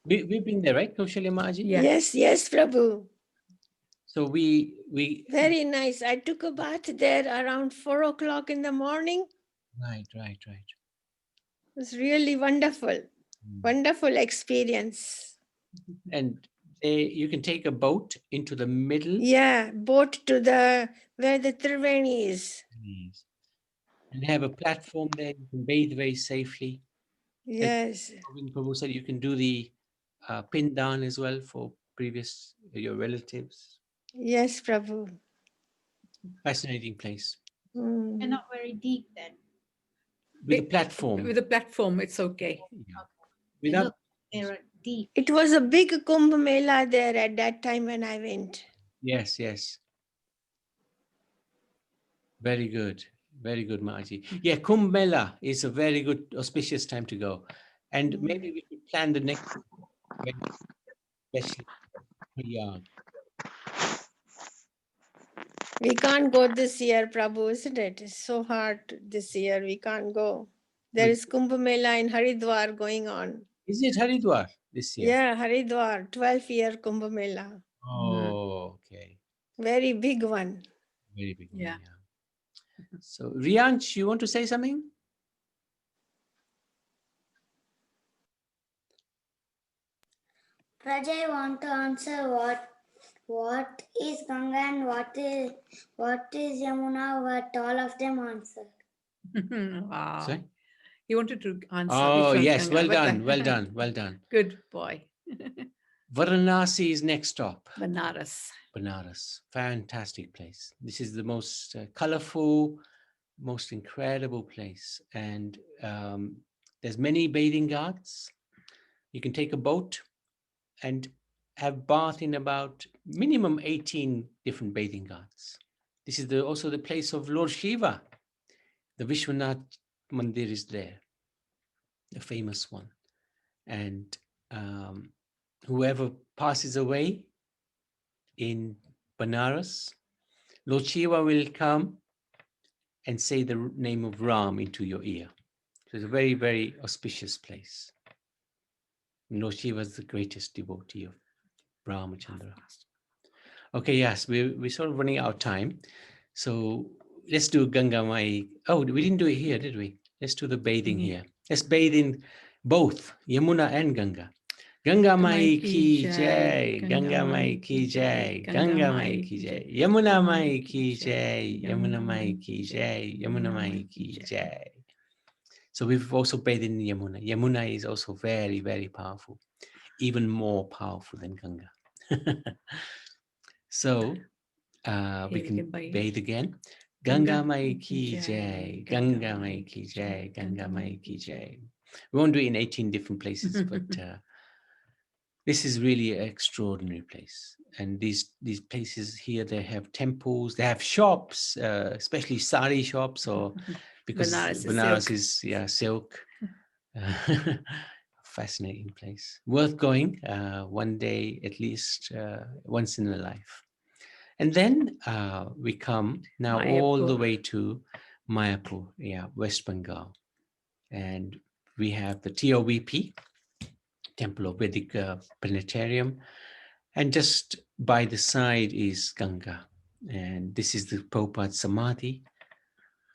we've been there, right, Kaushalya Maji? Yeah. Yes, yes, Prabhu. So we Very nice. I took a bath there around 4 o'clock in the morning. right. It was really wonderful. Wonderful experience. And you can take a boat into the middle. Yeah, boat to the where the Triveni is. Yes. And they have a platform there. You can bathe very safely. Yes. As Prabhu said, you can do the pin down as well for your relatives. Yes, Prabhu. Fascinating place. They're not very deep then. With the platform. With the platform, it's okay. Without, They're deep. It was a big Kumbh Mela there at that time when I went. yes. Very good, Maji. Yeah, Kumbh Mela is a very good, auspicious time to go. And maybe we could plan the next, especially Prayag. We can't go this year, Prabhu, isn't it? It's so hard this year. We can't go. There is Kumbh Mela in Haridwar going on. Is it Haridwar this year? Yeah, Haridwar, 12th-year Kumbh Mela. Oh, okay. Very big one. Very big one, Yeah. So, Riyansh, you want to say something? Raj, I want to answer what is Ganga and what is Yamuna, what all of them answer. Wow. Sorry? He wanted to answer. Oh, which one's yes. Ganga, Well but- done. Well done. Good boy. Varanasi is next stop. Banaras. Fantastic place. This is the most colorful, most incredible place. And there's many bathing ghats. You can take a boat and have bath in about minimum 18 different bathing ghats. This is also the place of Lord Shiva. The Vishwanath Mandir is there, the famous one. And whoever passes away in Banaras, Lord Shiva will come and say the name of Ram into your ear. So it's a very, very auspicious place. And Lord Shiva is the greatest devotee of Ramachandra. Okay, yes, we're sort of running out of time. So let's do Ganga Mai. Oh, we didn't do it here, did we? Let's do the bathing here. Let's bathe in both Yamuna and Ganga. Ganga Mai ki jai, Ganga Mai ki jai, Ganga Mai ki jai, Yamuna Mai ki jai, Yamuna Mai ki jai, Yamuna Mai ki jai. So we've also bathed in Yamuna. Yamuna is also very, very powerful, even more powerful than Ganga. So we can bathe again. Ganga Mai ki jai, Ganga Mai ki jai, Ganga Mai ki jai. We won't do it in 18 different places, but this is really an extraordinary place. And these places here, they have temples, they have shops, especially sari shops, or because Banaras is silk. Fascinating place. Worth going one day, at least once in a life. And then we come now all the way to Mayapur, West Bengal. And we have the TOVP, Temple of Vedic Planetarium. And just by the side is Ganga. And this is the Prabhupada Samadhi.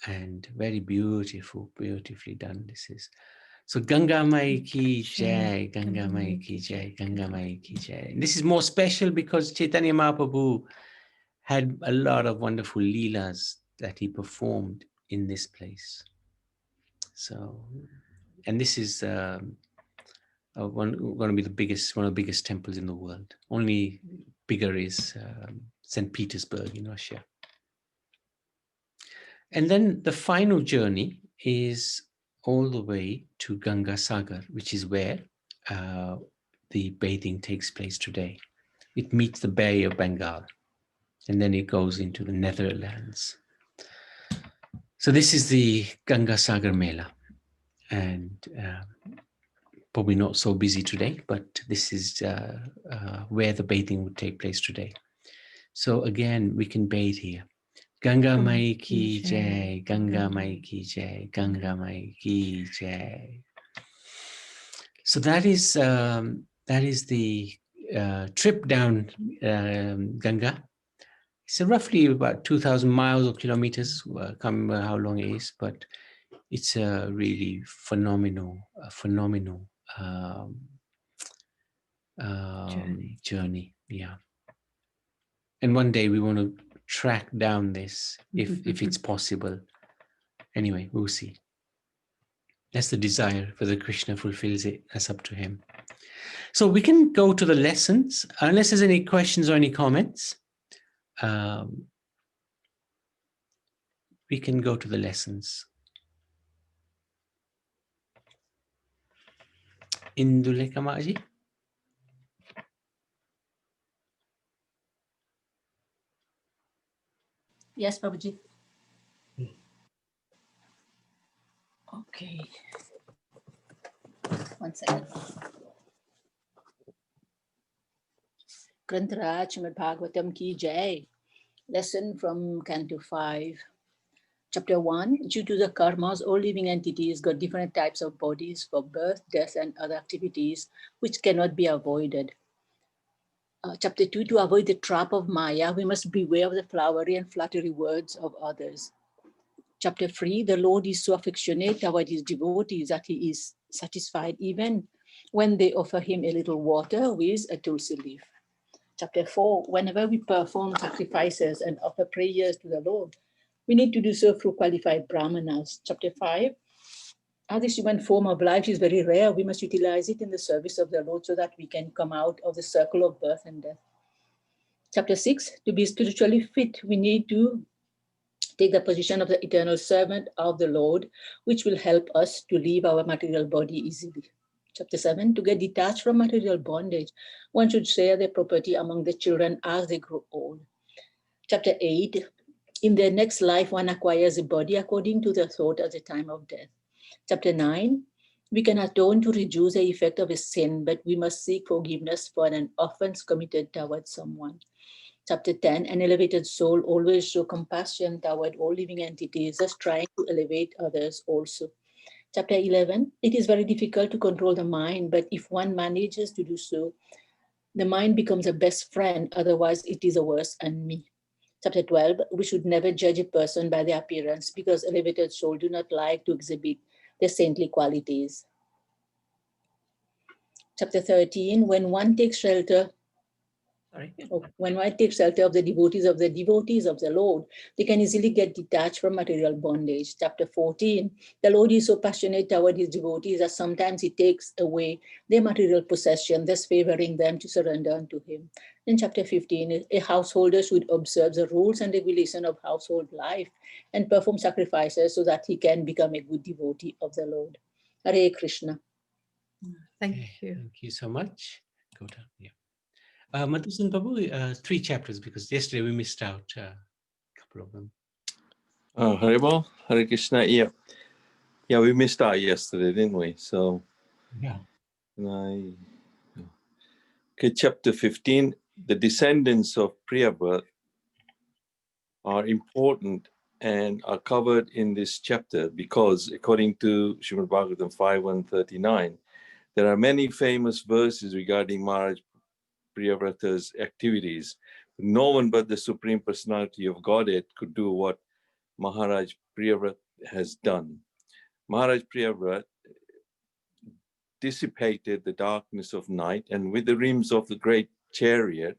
And very beautifully done this is. So Ganga Mai ki jai, Ganga Mai ki jai, Ganga Mai ki jai. And this is more special because Chaitanya Mahaprabhu had a lot of wonderful leelas that he performed in this place. So, and this is going to be one of the biggest temples in the world. Only bigger is St. Petersburg in Russia. And then the final journey is all the way to Ganga Sagar, which is where the bathing takes place today. It meets the Bay of Bengal, and then it goes into the Netherlands. So this is the Ganga Sagar Mela. And probably not so busy today, but this is where the bathing would take place today. So again, we can bathe here. Ganga Mai Ki Jai, Ganga Mai Ki Jai, Ganga Mai Ki Jai. So that is the trip down Ganga. It's roughly about 2,000 miles or kilometers. I can't remember how long it is, but it's a really phenomenal journey. Yeah. And one day we want to track down this if it's possible. Anyway, we'll see. That's the desire. Whether Krishna fulfills it, that's up to him. So we can go to the lessons, unless there's any questions or any comments. We can go to the lessons. Induleka Maji? Yes, Prabhuji. Okay. 1 second. Grantaraj Srimad Bhagavatam Ki Jai. Lesson from Canto 5. Chapter 1. Due to the karmas, all living entities got different types of bodies for birth, death, and other activities which cannot be avoided. Chapter 2. To avoid the trap of Maya, we must beware of the flowery and flattery words of others. Chapter 3. The Lord is so affectionate toward his devotees that he is satisfied even when they offer him a little water with a tulsi leaf. Chapter 4. Whenever we perform sacrifices and offer prayers to the Lord, we need to do so through qualified brahmanas. Chapter 5. As this human form of life is very rare, we must utilize it in the service of the Lord so that we can come out of the circle of birth and death. Chapter 6. To be spiritually fit, we need to take the position of the eternal servant of the Lord, which will help us to leave our material body easily. Chapter 7. To get detached from material bondage, one should share their property among the children as they grow old. Chapter 8. In the next life, one acquires a body according to the thought at the time of death. Chapter 9. We can atone to reduce the effect of a sin, but we must seek forgiveness for an offense committed towards someone. Chapter 10. An elevated soul always shows compassion toward all living entities, thus trying to elevate others also. Chapter 11. It is very difficult to control the mind, but if one manages to do so, the mind becomes a best friend, otherwise it is a worse enemy. Chapter 12. We should never judge a person by their appearance because elevated souls do not like to exhibit their saintly qualities. Chapter 13. When one takes shelter when one takes shelter of the devotees of the Lord, they can easily get detached from material bondage. Chapter 14, the Lord is so passionate toward his devotees that sometimes he takes away their material possession, thus favoring them to surrender unto him. In chapter 15, a householder should observe the rules and regulation of household life and perform sacrifices so that he can become a good devotee of the Lord. Hare Krishna. Thank you. Thank you so much. Go down. Yeah. Madhusan Prabhu, 3 chapters because yesterday we missed out a couple of them. Haribol, Hare Krishna. Yeah, we missed out yesterday, didn't we? So, yeah. Okay, chapter 15. The descendants of Priyavrat are important and are covered in this chapter because, according to Srimad Bhagavatam 5.139, there are many famous verses regarding Maharaj Priyavrata's activities. No one but the Supreme Personality of Godhead could do what Maharaj Priyavrat has done. Maharaj Priyavrat dissipated the darkness of night, and with the rims of the great chariot,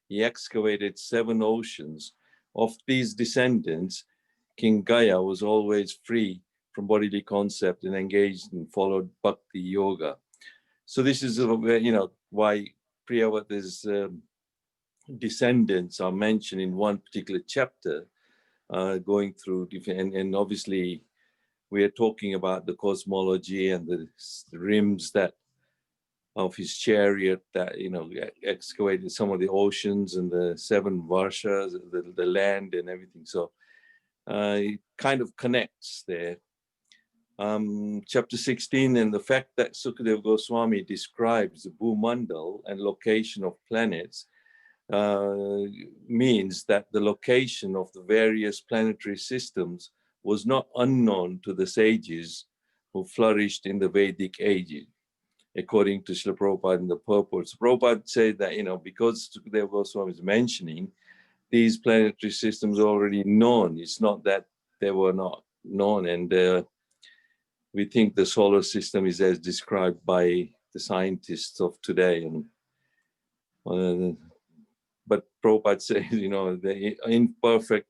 he excavated 7 oceans. Of these descendants, King Gaya was always free from bodily concept and engaged and followed bhakti yoga. So this is why Priyavrata's descendants are mentioned in one particular chapter, going through different, and obviously we are talking about the cosmology and the rims that of his chariot that excavated some of the oceans and the 7 varshas, the land and everything. So it kind of connects there. chapter 16, and the fact that Sukadeva Goswami describes the Bhumandal and location of planets means that the location of the various planetary systems was not unknown to the sages who flourished in the Vedic age, according to Srila Prabhupada in the purports. Prabhupada said that, because Sukadeva Goswami is mentioning these planetary systems are already known, it's not that they were not known. And we think the solar system is as described by the scientists of today. And but Prabhupada says, the imperfect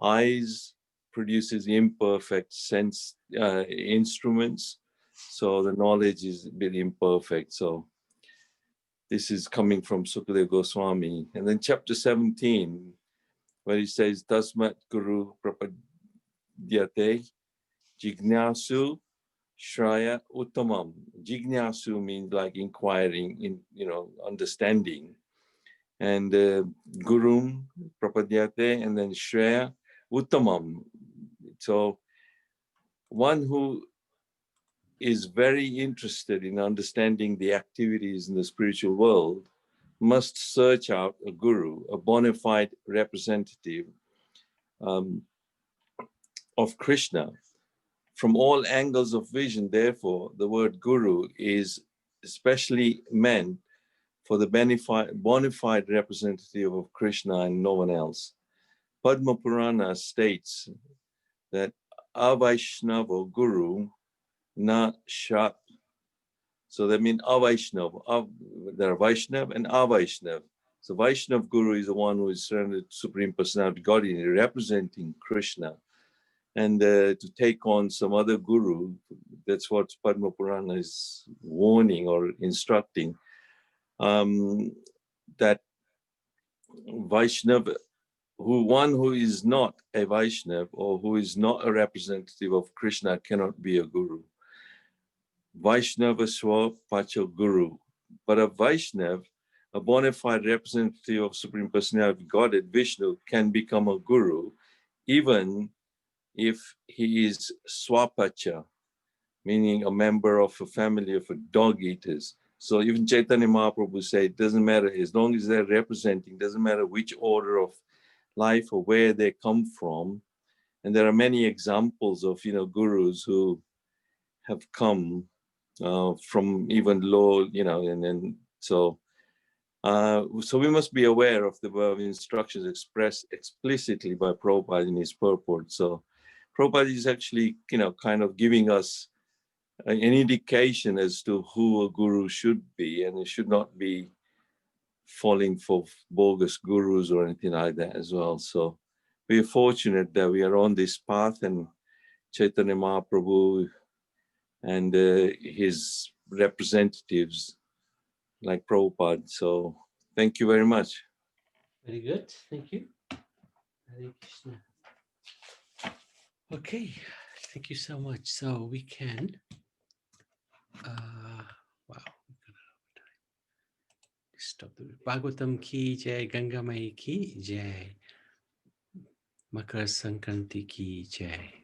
eyes produces imperfect sense instruments. So the knowledge is a bit imperfect. So this is coming from Sukadeva Goswami. And then chapter 17, where he says, Tasmat Guru Prapadyate Jignasu Shraya Uttamam. Jignasu means like inquiring, understanding. And Gurum Prapadyate, and then Shreya Uttamam. So one who is very interested in understanding the activities in the spiritual world must search out a guru, a bona fide representative of Krishna. From all angles of vision, therefore, the word guru is especially meant for the bona fide representative of Krishna and no one else. Padma Purana states that Avaishnava Guru na Shat. So that means Avaishnav. There are Vaishnav and Avaishnav. So Vaishnav Guru is the one who is surrendered to Supreme Personality Godhead, representing Krishna. And to take on some other guru, that's what Padma Purana is warning or instructing. That Vaishnava, one who is not a Vaishnav or who is not a representative of Krishna cannot be a guru. Vaishnava Swa Pacha Guru. But a Vaishnav, a bona fide representative of Supreme Personality Godhead, Vishnu, can become a guru, even if he is Swapacha, meaning a member of a family of dog eaters. So even Chaitanya Mahaprabhu said, it doesn't matter, as long as they're representing, doesn't matter which order of life or where they come from. And there are many examples of, gurus who have come from even low, and then so we must be aware of the above instructions expressed explicitly by Prabhupada in his purport. So Prabhupada is actually, kind of giving us an indication as to who a guru should be, and it should not be falling for bogus gurus or anything like that as well. So we are fortunate that we are on this path, and Chaitanya Mahaprabhu and his representatives like Prabhupada. So thank you very much. Very good. Thank you. Hare Krishna. Okay. Thank you so much. So we can, wow. Stop the Bhagavatam ki jai, Ganga Mai ki jai, Makar Sankranti ki jai.